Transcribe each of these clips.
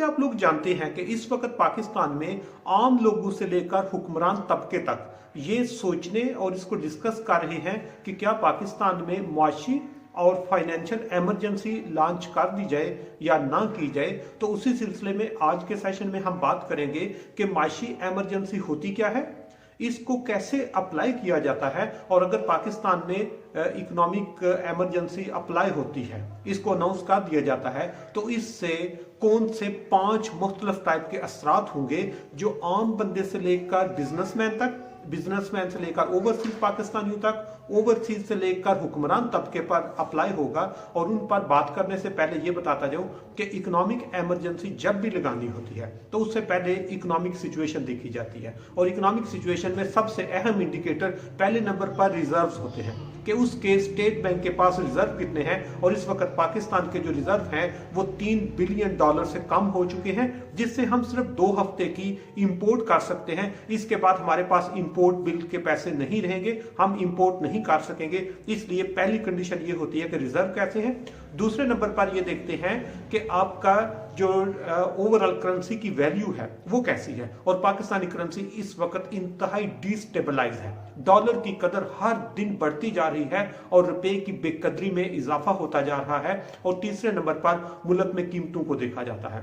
कि आप लोग जानते हैं कि इस वक्त पाकिस्तान में आम लोगों से लेकर हुक्मरान तबके तक ये सोचने और इसको डिस्कस कर रहे हैं कि क्या पाकिस्तान में मुआशी और फाइनेंशियल इमरजेंसी लॉन्च कर दी जाए या ना की जाए। तो उसी सिलसिले में आज के सेशन में हम बात करेंगे कि मुआशी इमरजेंसी होती क्या है, इसको कैसे अप्लाई किया जाता है, और अगर पाकिस्तान में इकोनॉमिक इमरजेंसी अप्लाई होती है, इसको अनाउंस कर दिया जाता है, तो इससे कौन से 5 मुख्तलिफ टाइप के असरात होंगे जो आम बंदे से लेकर बिजनेसमैन से लेकर ओवरसीज पाकिस्तानियों तक, ओवरसीज से लेकर हुक्मरान तबके पर अप्लाई होगा। और उन पर बात करने से पहले ये बताता जाऊं कि इकोनॉमिक इमरजेंसी जब भी लगानी होती है तो उससे पहले इकोनॉमिक सिचुएशन देखी जाती है, और इकोनॉमिक सिचुएशन में सबसे अहम इंडिकेटर पहले नंबर पर रिजर्व्स होते हैं कि उसके स्टेट बैंक के पास रिजर्व कितने हैं। और इस वक्त पाकिस्तान के जो रिजर्व हैं वो $3 बिलियन से कम हो चुके हैं, जिससे हम सिर्फ 2 हफ्ते की इंपोर्ट कर सकते हैं। इसके बाद हमारे पास इंपोर्ट बिल के पैसे नहीं रहेंगे, हम इंपोर्ट नहीं कर सकेंगे। इसलिए पहली कंडीशन ये होती है कि रिजर्व कैसे हैं। दूसरे नंबर पर ये देखते हैं कि आपका जो ओवरऑल करेंसी की वैल्यू है वो कैसी है, और पाकिस्तानी करेंसी इस वक्त इंतहाई डिस्टेबलाइज है। डॉलर की कदर हर दिन बढ़ती जा रही है और रुपए की बेकदरी में इजाफा होता जा रहा है। और तीसरे नंबर पर मुल्क में कीमतों को देखा जाता है,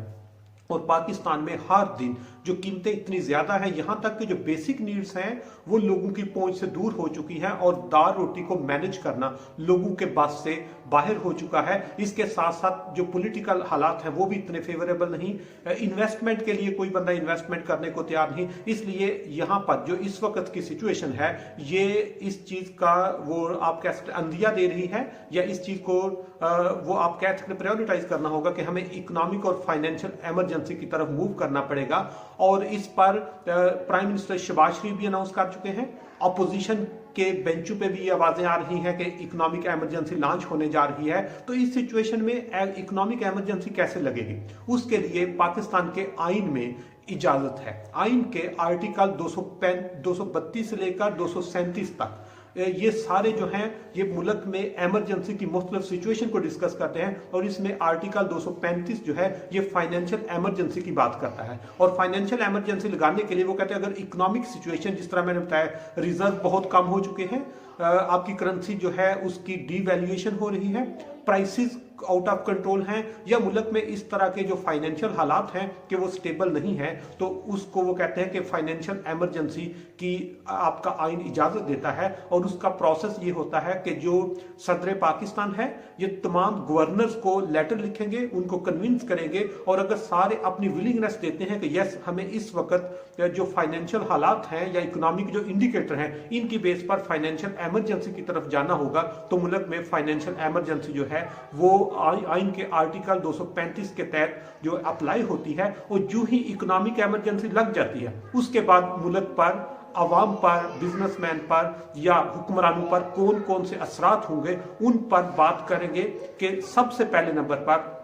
और पाकिस्तान में हर दिन जो कीमतें इतनी ज्यादा हैं, यहां तक कि जो बेसिक नीड्स हैं वो लोगों की पहुंच से दूर हो चुकी हैं, और दाल रोटी को मैनेज करना लोगों के बस से बाहर हो चुका है। इसके साथ साथ जो पॉलिटिकल हालात हैं वो भी इतने फेवरेबल नहीं, इन्वेस्टमेंट के लिए कोई बंदा इन्वेस्टमेंट करने को तैयार नहीं। इसलिए यहां पर जो इस वक्त की सिचुएशन है ये इस चीज का वो आप कह सकते अंदिया दे रही है, या इस चीज को वो आप कह सकते प्रायोरिटाइज करना होगा कि हमें इकोनॉमिक और फाइनेंशियल इमरजेंसी की तरफ मूव करना पड़ेगा। और इस पर प्राइम मिनिस्टर शहबाज शरीफ भी अनाउंस कर चुके हैं। अपोजिशन के बेंचों पे भी ये आवाजें आ रही हैं कि इकोनॉमिक इमरजेंसी लॉन्च होने जा रही है। तो इस सिचुएशन में इकोनॉमिक इमरजेंसी कैसे लगेगी, उसके लिए पाकिस्तान के आइन में इजाजत है। आइन के आर्टिकल 232 से लेकर 237 तक ये सारे जो हैं ये मुल्क में इमरजेंसी की मुख्तलिफ सिचुएशन को डिस्कस करते हैं। और इसमें आर्टिकल 235 जो है ये फाइनेंशियल इमरजेंसी की बात करता है। और फाइनेंशियल इमरजेंसी लगाने के लिए वो कहते हैं अगर इकोनॉमिक सिचुएशन जिस तरह मैंने बताया, रिजर्व बहुत कम हो चुके हैं, आपकी करेंसी जो है उसकी डीवैल्यूएशन हो रही है, प्राइसेस आउट ऑफ कंट्रोल हैं, या मुल्क में इस तरह के जो फाइनेंशियल हालात हैं कि वो स्टेबल नहीं है, तो उसको वो कहते हैं कि फाइनेंशियल इमरजेंसी की आपका आइन इजाजत देता है। और उसका प्रोसेस ये होता है कि जो सदर पाकिस्तान है ये तमाम गवर्नर्स को लेटर लिखेंगे, उनको कन्विंस करेंगे, और अगर सारे अपनी विलिंगनेस देते हैं कि यस हमें इस वक्त जो फाइनेंशियल हालात हैं या इकोनॉमिक जो इंडिकेटर हैं इनकी बेस पर फाइनेंशियल इमरजेंसी की तरफ जाना होगा, तो मुल्क में फाइनेंशियल इमरजेंसी जो है वो आइन के आर्टिकल 235 के तहत जो अप्लाई होती है। और जो ही इकोनॉमिक इमरजेंसी लग जाती है उसके बाद मुल्क पर, अवाम पर, बिजनेसमैन पर या हुक्मरानों पर कौन कौन से असरात होंगे उन पर बात करेंगे। कि सबसे पहले नंबर पर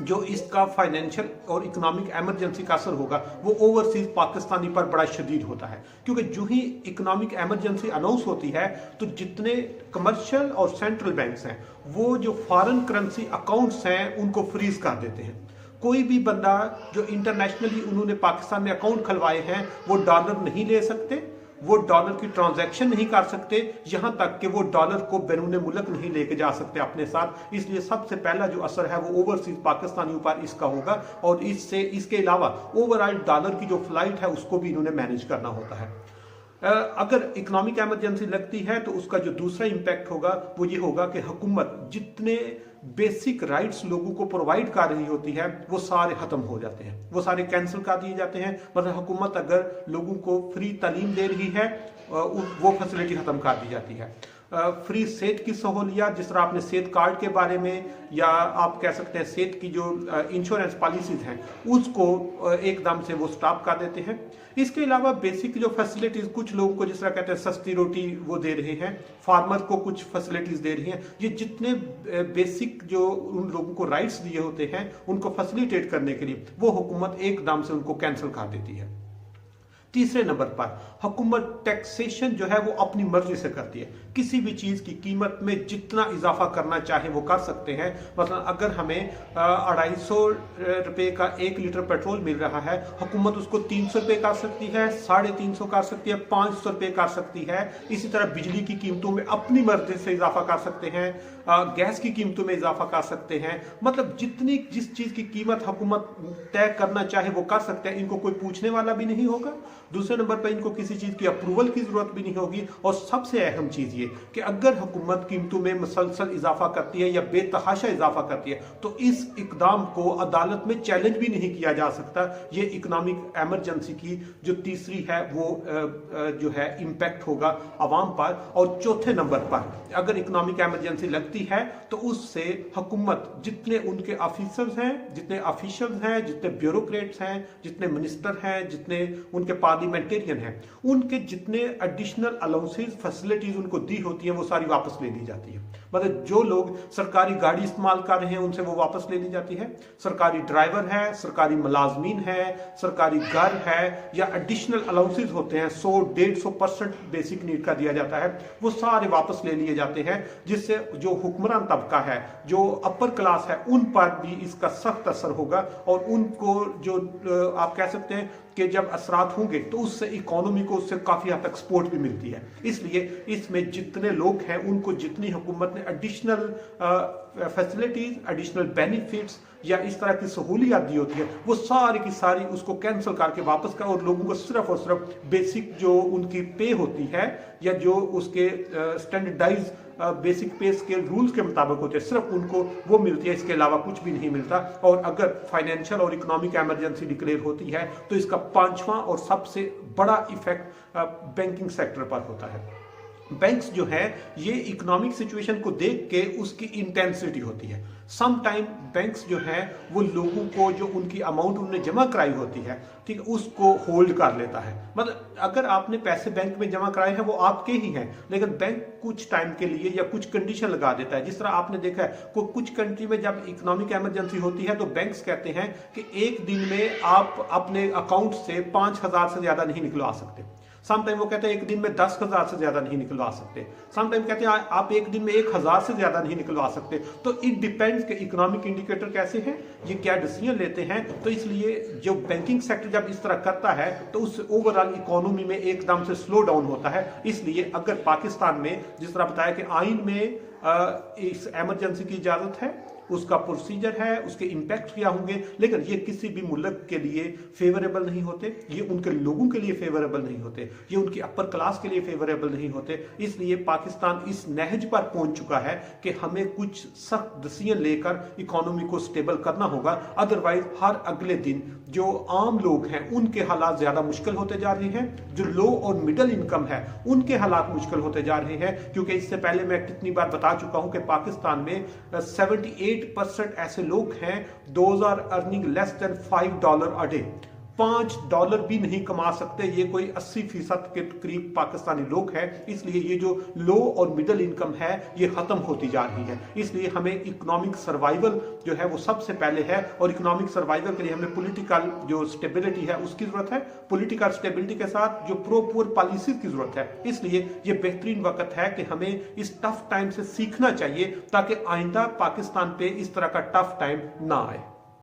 जो इसका फाइनेंशियल और इकोनॉमिक इमरजेंसी का असर होगा वो ओवरसीज पाकिस्तानी पर बड़ा शदीद होता है, क्योंकि जो ही इकोनॉमिक इमरजेंसी अनाउंस होती है तो जितने कमर्शियल और सेंट्रल बैंक्स हैं वो जो फॉरेन करेंसी अकाउंट्स हैं उनको फ्रीज कर देते हैं। कोई भी बंदा जो इंटरनेशनली उन्होंने पाकिस्तान में अकाउंट खुलवाए हैं वो डॉलर नहीं ले सकते, वो डॉलर की ट्रांजैक्शन नहीं कर सकते, यहां तक कि वो डॉलर को बैरून मुल्क नहीं लेके जा सकते अपने साथ। इसलिए सबसे पहला जो असर है वो ओवरसीज पाकिस्तानियों पर इसका होगा। और इसके अलावा ओवरऑल डॉलर की जो फ्लाइट है उसको भी इन्होंने मैनेज करना होता है। अगर इकोनॉमिक इमरजेंसी लगती है तो उसका जो दूसरा इंपैक्ट होगा वो ये होगा कि हुकूमत जितने बेसिक राइट्स लोगों को प्रोवाइड कर रही होती है वो सारे खत्म हो जाते हैं, वो सारे कैंसिल कर दिए जाते हैं। मतलब हुकूमत अगर लोगों को फ्री तालीम दे रही है वो फैसिलिटी खत्म कर दी जाती है। फ्री सेहत की सहूलियत, जिस तरह आपने सेहत कार्ड के बारे में या आप कह सकते हैं सेहत की जो इंश्योरेंस पॉलिसीज हैं उसको एकदम से वो स्टॉप कर देते हैं। इसके अलावा बेसिक जो फैसिलिटीज कुछ लोगों को जिस तरह कहते हैं सस्ती रोटी वो दे रहे हैं, फार्मर को कुछ फैसिलिटीज दे रही हैं। ये जितने बेसिक जो उन लोगों को राइट्स दिए होते हैं उनको फैसिलिटेट करने के लिए वो हुकूमत एकदम से उनको कैंसिल कर देती है। तीसरे नंबर पर हुकूमत टैक्सेशन जो है वो अपनी मर्जी से करती है। किसी भी चीज की कीमत में जितना इजाफा करना चाहे वो कर सकते हैं। मतलब अगर हमें 250 रुपए का 1 लीटर पेट्रोल मिल रहा है, हुकूमत उसको 300 रुपए कर सकती है, 350 कर सकती है, 500 रुपए कर सकती है। इसी तरह बिजली की कीमतों में अपनी मर्जी से इजाफा कर सकते हैं, गैस की कीमतों में इजाफा कर सकते हैं। मतलब जिस चीज की कीमत हुकूमत तय करना चाहे वो कर सकते हैं, इनको कोई पूछने वाला भी नहीं होगा। दूसरे नंबर पर इनको किसी चीज की अप्रूवल की जरूरत भी नहीं होगी। और सबसे अहम चीज ये कि अगर हुकूमत कीमतों में मुसलसल इजाफा करती है या बेतहाशा इजाफा करती है तो इस इकदाम को अदालत में चैलेंज भी नहीं किया जा सकता। ये इकोनॉमिक एमरजेंसी की जो तीसरी है वो जो है इम्पैक्ट होगा अवाम पर। और चौथे नंबर पर अगर इकोनॉमिक एमरजेंसी लगती है तो उससे हुकूमत जितने उनके ऑफिसर्स हैं, जितने ऑफिशियल्स हैं, जितने ब्यूरोक्रेट्स हैं, जितने मिनिस्टर हैं, जितने उनके पार्लियामेंटेरियन हैं, उनके जितने एडिशनल अलाउंसेस फैसिलिटीज उनको दी होती है वो सारी वापस ले ली जाती है। मतलब जो लोग सरकारी गाड़ी इस्तेमाल कर रहे हैं उनसे वो वापस ले ली जाती है। सरकारी ड्राइवर है, सरकारी मुलाजमीन है, सरकारी घर है, या एडिशनल अलाउंसेस होते हैं 100-150% बेसिक नीड का दिया जाता है, वो सारे वापस ले लिए जाते हैं। जिससे जो हुक्मरान तबका है, जो अपर क्लास है, उन पर भी इसका सख्त असर होगा। और उनको जो आप कह सकते हैं कि जब असरात होंगे तो उससे इकोनॉमी को उससे काफी हद तक सपोर्ट भी मिलती है। इसलिए इसमें जितने लोग हैं उनको जितनी हुकूमत ने एडिशनल फैसिलिटीज, एडिशनल बेनिफिट्स या इस तरह की सहूलियात दी होती है वो सारी की सारी उसको कैंसिल करके वापस कर, और लोगों को सिर्फ और सिर्फ बेसिक जो उनकी पे होती है या जो उसके standardize basic pay scale rules के मुताबिक होते हैं, सिर्फ उनको वो मिलती है, इसके अलावा कुछ भी नहीं मिलता। और अगर फाइनेंशियल और इकोनॉमिक एमरजेंसी डिक्लेयर होती है तो इसका पांचवा और सबसे बड़ा इफेक्ट बैंकिंग सेक्टर पर होता है। बैंक्स जो है ये इकोनॉमिक सिचुएशन को देख के उसकी इंटेंसिटी होती है। सम टाइम बैंक्स जो है वो लोगों को जो उनकी अमाउंट उन्होंने जमा कराई होती है, ठीक है, उसको होल्ड कर लेता है। मतलब अगर आपने पैसे बैंक में जमा कराए हैं वो आपके ही हैं, लेकिन बैंक कुछ टाइम के लिए या कुछ कंडीशन लगा देता है। जिस तरह आपने देखा है कुछ कंट्री में जब इकोनॉमिक एमरजेंसी होती है तो बैंक्स कहते हैं कि एक दिन में आप अपने अकाउंट से 5,000 से ज्यादा नहीं निकलवा सकते। समटाइम वो कहते हैं एक दिन में 10,000 से ज्यादा नहीं निकलवा सकते। समटाइम कहते हैं आप एक दिन में 1,000 से ज्यादा नहीं निकलवा सकते। तो इट डिपेंड्स कि इकोनॉमिक इंडिकेटर कैसे हैं, ये क्या डिसीजन लेते हैं। तो इसलिए जो बैंकिंग सेक्टर जब इस तरह करता है तो उससे ओवरऑल इकोनॉमी में एकदम से स्लो डाउन होता है। इसलिए अगर पाकिस्तान में जिस तरह बताया कि आइन में इस एमरजेंसी की इजाजत है, उसका प्रोसीजर है, उसके इंपैक्ट क्या होंगे, लेकिन ये किसी भी मुल्क के लिए फेवरेबल नहीं होते, ये उनके लोगों के लिए फेवरेबल नहीं होते, ये उनकी अपर क्लास के लिए फेवरेबल नहीं होते। इसलिए पाकिस्तान इस नहज पर पहुंच चुका है कि हमें कुछ सख्त डिसीजन लेकर इकोनॉमी को स्टेबल करना होगा। अदरवाइज हर अगले दिन जो आम लोग हैं उनके हालात ज्यादा मुश्किल होते जा रहे हैं, जो लो और मिडिल इनकम है उनके हालात मुश्किल होते जा रहे हैं। क्योंकि इससे पहले मैं कितनी बार बता चुका हूं कि पाकिस्तान में 78% ऐसे लोग हैं those are earning less than $5 a day, $5 भी नहीं कमा सकते। ये कोई 80% के करीब पाकिस्तानी लोग हैं। इसलिए ये जो लो और मिडिल इनकम है ये खत्म होती जा रही है। इसलिए हमें इकोनॉमिक सर्वाइवल जो है वो सबसे पहले है, और इकोनॉमिक सर्वाइवल के लिए हमें पॉलिटिकल जो स्टेबिलिटी है उसकी जरूरत है। पॉलिटिकल स्टेबिलिटी के साथ जो प्रो पुअर पॉलिसी की जरूरत है। इसलिए ये बेहतरीन वक्त है कि हमें इस टफ टाइम से सीखना चाहिए ताकि आइंदा पाकिस्तान पे इस तरह का टफ टाइम ना आए।